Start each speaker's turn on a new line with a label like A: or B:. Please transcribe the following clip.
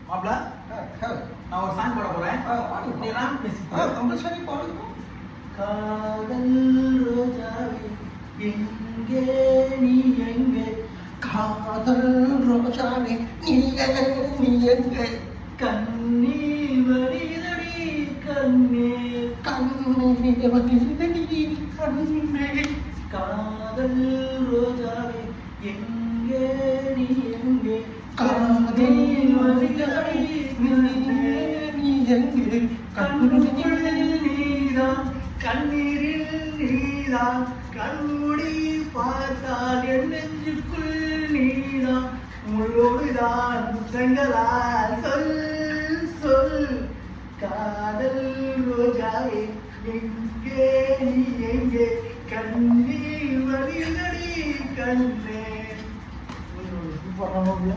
A: மாப்ள நான் ஒரு சாங் பாட போறேன். நீ எல்லாம் பேசி
B: கம்பல்சரி பாடுங்க.
A: காதல் ரோஜாவே எங்கே நீ எங்கே,
B: காதல் ரோஜாவே நீ எங்கே,
A: கண்ணீர் வடிதடி கண்ணே,
B: கண்ணே வடிதடி கண்ணே,
A: காதல் ரோஜாவே எங்கே நீ எங்கே,
B: காதல் வடிதடி நீ எங்கே,
A: கண்ணுக்குள் நீதான் கண்ணீரில் நீதான், கண்மூடி பார்த்தால் என் நெஞ்சுக்குள் நீதான், முள்ளோடுதான் செங்கலால் சொல் சொல், காதல் ரோஜாவே எங்கே நீ எங்கே, கண்ணீர் வடிதடி கண்ணே.
B: சூப்பரான